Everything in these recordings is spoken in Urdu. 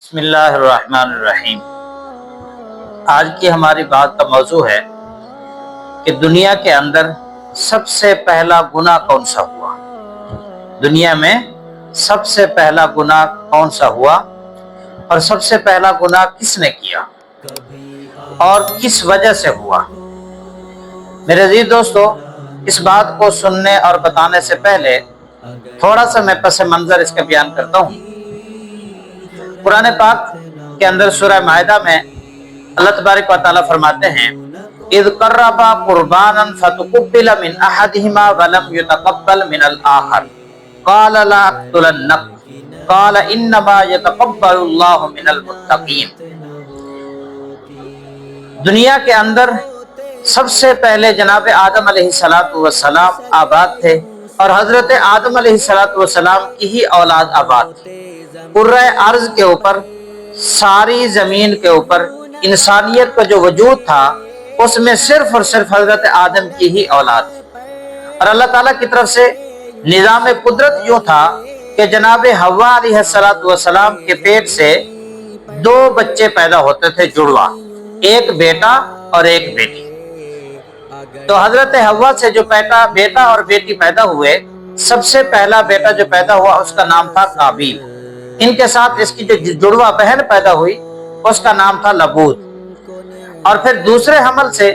بسم اللہ الرحمن الرحیم۔ آج کی ہماری بات کا موضوع ہے کہ دنیا کے اندر سب سے پہلا گناہ کون سا ہوا؟ دنیا میں سب سے پہلا گناہ کون سا ہوا اور سب سے پہلا گناہ کس نے کیا اور کس وجہ سے ہوا؟ میرے عزیز دوستو، اس بات کو سننے اور بتانے سے پہلے تھوڑا سا میں پس منظر اس کا بیان کرتا ہوں۔ قرآن پاک کے اندر سورہ مائدہ میں اللہ تبارک و تعالیٰ فرماتے ہیں اذ قربا قربانا فتقبل من احدهما ولم يتقبل من الاخر قال لا اقتلنك قال انما يتقبل الله من المتقين۔ دنیا کے اندر سب سے پہلے جناب آدم علیہ السلام آباد تھے اور حضرت آدم علیہ السلام کی ہی اولاد آباد تھی۔ کرۂ ارض کے اوپر، ساری زمین کے اوپر انسانیت کا جو وجود تھا اس میں صرف اور صرف حضرت آدم کی ہی اولاد تھی۔ اور اللہ تعالیٰ کی طرف سے نظام قدرت یوں تھا کہ جناب حوا علیہ السلام کے پیٹ سے 2 بچے پیدا ہوتے تھے، جڑواں، ایک بیٹا اور ایک بیٹی۔ تو حضرت حوا سے جو بیٹا اور بیٹی پیدا ہوئے، سب سے پہلا بیٹا جو پیدا ہوا اس کا نام تھا قابیل۔ ان کے ساتھ اس کی جو جڑواں بہن پیدا ہوئی اس کا نام تھا لبود۔ اور پھر دوسرے حمل سے،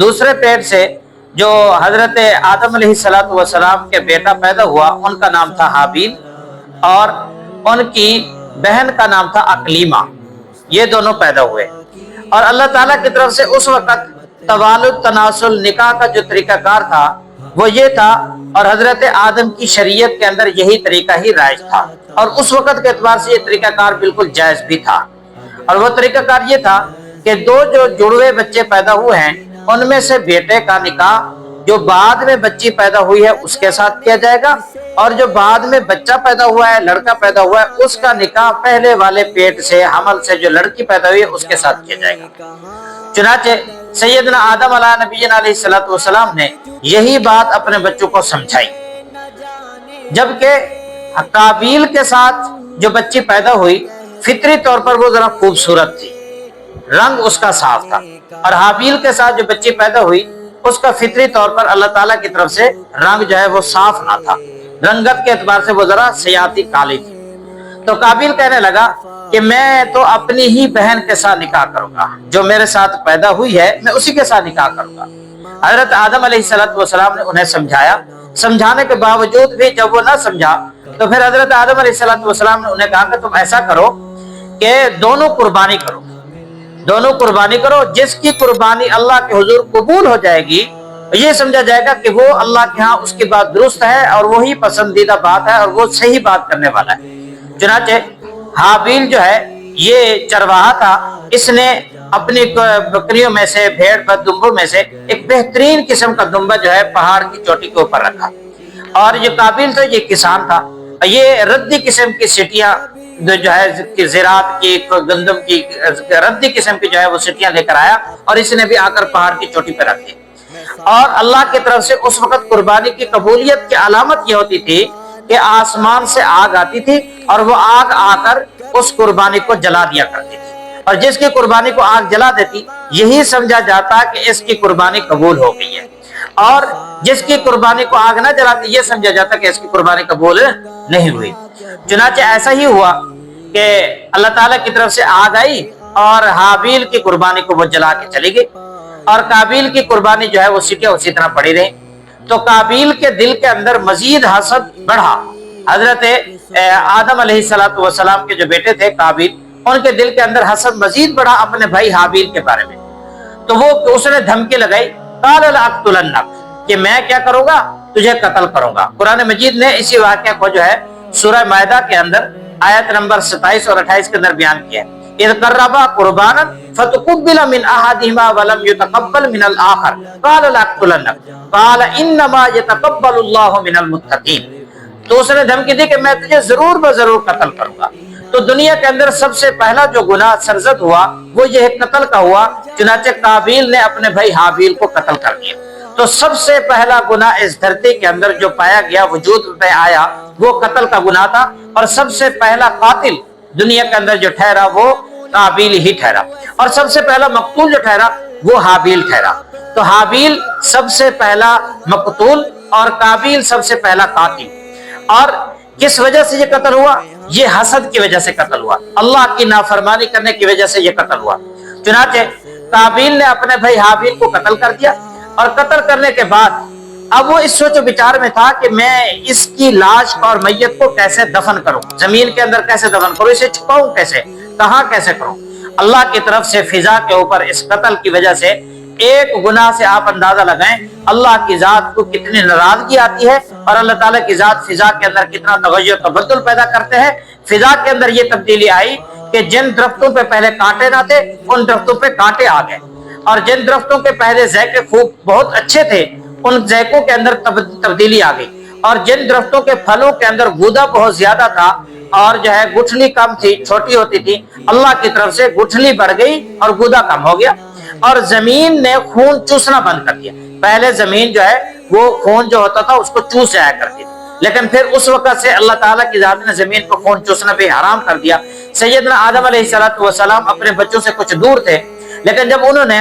دوسرے پیٹ سے جو حضرت آدم علیہ السلام کے بیٹا پیدا ہوا ان کا نام تھا حابیل اور ان کی بہن کا نام تھا اقلیمہ۔ یہ دونوں پیدا ہوئے اور اللہ تعالیٰ کی طرف سے اس وقت توالد، تناسل، نکاح کا جو طریقہ کار تھا وہ یہ تھا، اور حضرت آدم کی شریعت کے اندر یہی طریقہ ہی رائج تھا، اور اس وقت کے اعتبار سے یہ طریقہ کار بالکل جائز بھی تھا۔ اور وہ طریقہ کار یہ تھا کہ 2 جو جڑوے بچے پیدا ہوئے ہیں ان میں سے بیٹے کا نکاح جو بعد میں بچی پیدا ہوئی ہے اس کے ساتھ کیا جائے گا، اور جو بعد میں بچہ پیدا ہوا ہے، لڑکا پیدا ہوا ہے، اس کا نکاح پہلے والے پیٹ سے، حمل سے جو لڑکی پیدا ہوئی ہے اس کے ساتھ کیا جائے گا۔ چنانچہ سیدنا آدم علیہ نبینا علیہ السلام نے یہی بات اپنے بچوں کو سمجھائی، جبکہ قابیل کے ساتھ جو بچی پیدا ہوئی فطری طور پر وہ ذرا خوبصورت تھی، رنگ اس کا صاف تھا، اور حابیل کے ساتھ جو بچی پیدا ہوئی اس کا فطری طور پر اللہ تعالیٰ کی طرف سے رنگ جو ہے وہ صاف نہ تھا، رنگت کے اعتبار سے وہ ذرا سیاہتی کالی تھی۔ تو قابیل کہنے لگا کہ میں تو اپنی ہی بہن کے ساتھ نکاح کروں گا، جو میرے ساتھ پیدا ہوئی ہے میں اسی کے ساتھ نکاح کروں گا۔ حضرت آدم علیہ السلام نے انہیں سمجھایا، سمجھانے کے باوجود بھی جب وہ نہ سمجھا تو پھر حضرت آدم علیہ السلام نے انہیں کہا کہ تم ایسا کرو کہ دونوں قربانی کرو، دونوں قربانی کرو، جس کی قربانی اللہ کے حضور قبول ہو جائے گی یہ سمجھا جائے گا کہ وہ اللہ کے ہاں اس کی بات درست ہے اور وہی پسندیدہ بات ہے اور وہ صحیح بات کرنے والا ہے۔ چنانچہ حابیل جو ہے یہ چرواہا تھا، اس نے اپنی بکریوں میں سے، بھیڑ دمبوں میں سے ایک بہترین قسم کا دمبا جو ہے پہاڑ کی چوٹی کے اوپر رکھا، اور یہ قابیل تھا یہ کسان تھا، یہ ردی قسم کی سٹیاں جو ہے زراعت کی، گندم کی ردی قسم کی جو ہے وہ سٹیاں لے کر آیا اور اس نے بھی آ کر پہاڑ کی چوٹی پہ رکھ دی۔ اور اللہ کی طرف سے اس وقت قربانی کی قبولیت کی علامت یہ ہوتی تھی کہ آسمان سے آگ آتی تھی اور وہ آگ آ کر اس قربانی کو جلا دیا کرتی تھی، اور جس کی قربانی کو آگ جلا دیتی یہی سمجھا جاتا کہ اس کی قربانی قبول ہو گئی ہے، اور جس کی قربانی کو آگ نہ جلاتی یہ سمجھا جاتا کہ اس کی قربانی قبول نہیں ہوئی۔ چنانچہ ایسا ہی ہوا کہ اللہ تعالیٰ کی طرف سے آگ آئی اور حابیل کی قربانی کو وہ جلا کے چلی گئی، اور قابیل کی قربانی جو ہے وہ سٹیاں اسی طرح پڑی رہی۔ تو قابیل کے دل کے اندر مزید حسد بڑھا۔ حضرت آدم علیہ السلام کے جو بیٹے تھے قابیل، ان کے دل کے اندر حسد مزید بڑھا اپنے بھائی حابیل کے بارے میں، تو وہ اس نے دھمکی لگائی قال لاقتلنک، کہ میں کیا کروں گا، تجھے قتل کروں گا۔ قرآن مجید نے اسی واقعہ کو جو ہے سورہ مائدہ کے اندر آیت نمبر 27 اور 28 کے اندر بیان کیا ہے، اذ قربا قربانا فتقبل من احدهما ولم يتقبل من الاخر قال لاقتلنك قال انما يتقبل الله من المتقين۔ تو اس نے دھمکی دی کہ میں تجھے ضرور بضرور قتل کروں گا۔ تو دنیا کے اندر سب سے پہلا جو گناہ سرزد ہوا وہ یہ قتل کا ہوا، چنانچہ قابیل نے اپنے بھائی حابیل کو قتل کر دیا۔ تو سب سے پہلا گناہ اس دھرتی کے اندر جو پایا گیا، وجود میں آیا، وہ قتل کا گناہ تھا، اور سب سے پہلا قاتل دنیا کے اندر جو ٹھہرا وہ قابیل ہی ٹھہرا، اور سب سے پہلا مقتول جو ٹھہرا وہ حابیل ٹھہرا۔ تو حابیل سب سے پہلا مقتول اور قابیل سب سے پہلا قاتل۔ اور کس وجہ سے یہ قتل ہوا؟ یہ حسد کی وجہ سے قتل ہوا، اللہ کی نافرمانی کرنے کی وجہ سے یہ قتل ہوا۔ چنانچہ قابیل نے اپنے بھائی حابیل کو قتل کر دیا، اور قتل کرنے کے بعد اب وہ اس سوچ و بچار میں تھا کہ میں اس کی لاش اور میت کو کیسے دفن کروں، زمین کے اندر کیسے دفن کروں، اسے چھپاؤں کیسے، کہاں کیسے کروں۔ اللہ کی طرف سے فضا کے اوپر اس قتل کی وجہ سے ایک گناہ سے آپ اندازہ لگائیں اللہ کی ذات کو کتنی ناراضگی آتی ہے، اور اللہ تعالیٰ کی ذات فضا کے اندر کتنا تغیر تبدل پیدا کرتے ہیں۔ فضا کے اندر یہ تبدیلی آئی کہ جن درختوں پہ پہلے کانٹے نہ تھے ان درختوں پہ کانٹے آ گئے، اور جن درختوں کے پہلے ذائقے خوب بہت اچھے تھے ان ذائقوں کے اندر تبدیلی آ گئی، اور جن درختوں کے پھلوں کے اندر گودا بہت زیادہ تھا اور جو ہے گٹھلی کم تھی، چھوٹی ہوتی تھی، اللہ کی طرف سے گٹھلی بڑھ گئی اور گودا کم ہو گیا، اور زمین نے خون چوسنا بند کر دیا۔ پہلے زمین جو ہے وہ خون جو ہوتا تھا اس کو چوس جایا کرتی تھی، لیکن پھر اس وقت سے اللہ تعالیٰ کی ذات نے زمین کو خون چوسنا بھی حرام کر دیا۔ سیدنا آدم علیہ السلام اپنے بچوں سے کچھ دور تھے، لیکن جب انہوں نے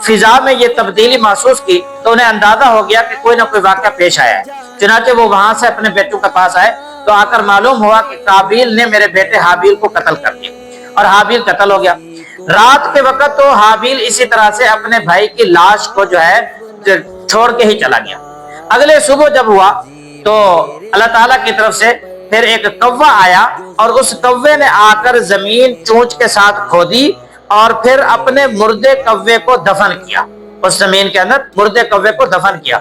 فضا میں یہ تبدیلی محسوس کی تو انہیں اندازہ ہو گیا کہ کوئی نہ کوئی واقعہ پیش آیا ہے۔ چنانچہ وہ وہاں سے اپنے بیٹوں کے پاس آئے تو آ کر معلوم ہوا کہ قابیل نے میرے بیٹے حابیل کو قتل کر دیا، اور حابیل قتل ہو گیا۔ رات کے وقت تو حابیل اسی طرح سے اپنے بھائی کی لاش کو جو ہے چھوڑ کے ہی چلا گیا۔ اگلے صبح جب ہوا تو اللہ تعالیٰ کی طرف سے پھر ایک کوہ آیا، اور اس کوے نے آ کر زمین چونچ کے ساتھ کھودی اور پھر اپنے مردے کوے کو دفن کیا، اس زمین کے اندر مردے کوے کو دفن کیا۔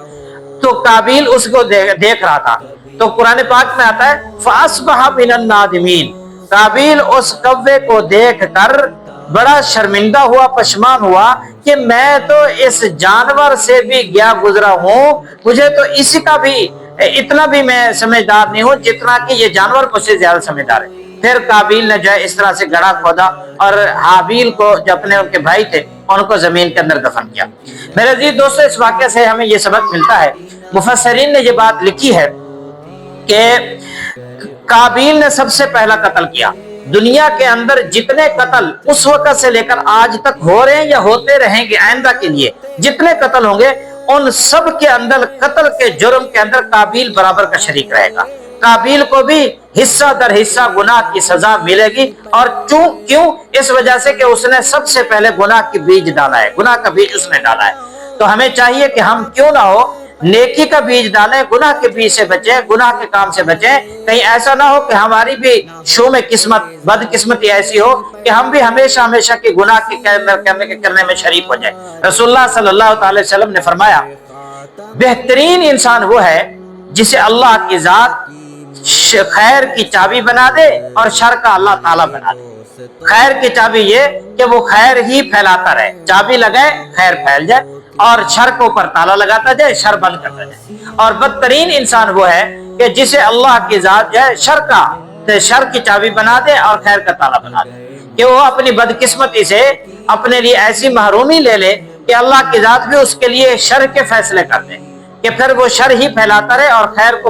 تو قابیل اس کو دیکھ رہا تھا، تو قرآن پاک میں آتا ہے فَأَصْبَحَ مِنَ النَّادِمِينَ، قابیل اس کوے کو دیکھ کر بڑا شرمندہ ہوا، پشمان ہوا کہ میں تو اس جانور سے بھی گیا گزرا ہوں، مجھے تو اسی کا بھی اتنا بھی میں سمجھدار نہیں ہوں جتنا کہ یہ جانور مجھ سے زیادہ سمجھدار ہے۔ پھر قابیل نے جو ہے اس طرح سے گڑھا کھودا اور حابیل کو جو اپنے ان کے بھائی تھے ان کو زمین کے اندر دفن کیا۔ میرے عزیز دوستو، اس واقعے سے ہمیں یہ سبق ملتا ہے، مفسرین نے یہ بات لکھی ہے کہ قابیل نے سب سے پہلا قتل کیا۔ دنیا کے اندر جتنے قتل اس وقت سے لے کر آج تک ہو رہے ہیں یا ہوتے رہیں گے آئندہ کے لیے، جتنے قتل ہوں گے ان سب کے اندر قتل کے جرم کے اندر قابیل برابر کا شریک رہے گا۔ قابیل کو بھی حصہ در حصہ گناہ کی سزا ملے گی، اور کیوں؟ اس وجہ سے کہ اس نے سب سے پہلے گناہ کی بیج ڈالا ہے، گناہ کا بیج اس نے ڈالا ہے۔ تو ہمیں چاہیے کہ ہم کیوں نہ ہو نیکی کا بیج ڈالیں، گناہ کے بیج سے بچیں، گناہ کے کام سے بچیں، کہیں ایسا نہ ہو کہ ہماری بھی شوم قسمت بدقسمتی ایسی ہو کہ ہم بھی ہمیشہ کی گناہ کی کرنے میں شریک ہو جائیں۔ رسول اللہ صلی اللہ تعالی وسلم نے فرمایا بہترین انسان وہ ہے جسے اللہ کی ذات خیر کی چابی بنا دے اور شر کا اللہ تعالیٰ بنا دے۔ خیر کی چابی یہ کہ وہ خیر ہی پھیلاتا رہے، چابی لگائے خیر پھیل جائے، اور شر کو اوپر تالا لگاتا جائے، شر بند کرتا جائے۔ اور بدترین انسان وہ ہے کہ جسے اللہ کی ذات جو ہے شر کی چابی بنا دے اور خیر کا تالا بنا دے، کہ وہ اپنی بدقسمتی سے اپنے لیے ایسی محرومی لے لے کہ اللہ کی ذات بھی اس کے لیے شر کے فیصلے کر دے، کہ پھر وہ شر ہی پھیلاتا رہے اور خیر کو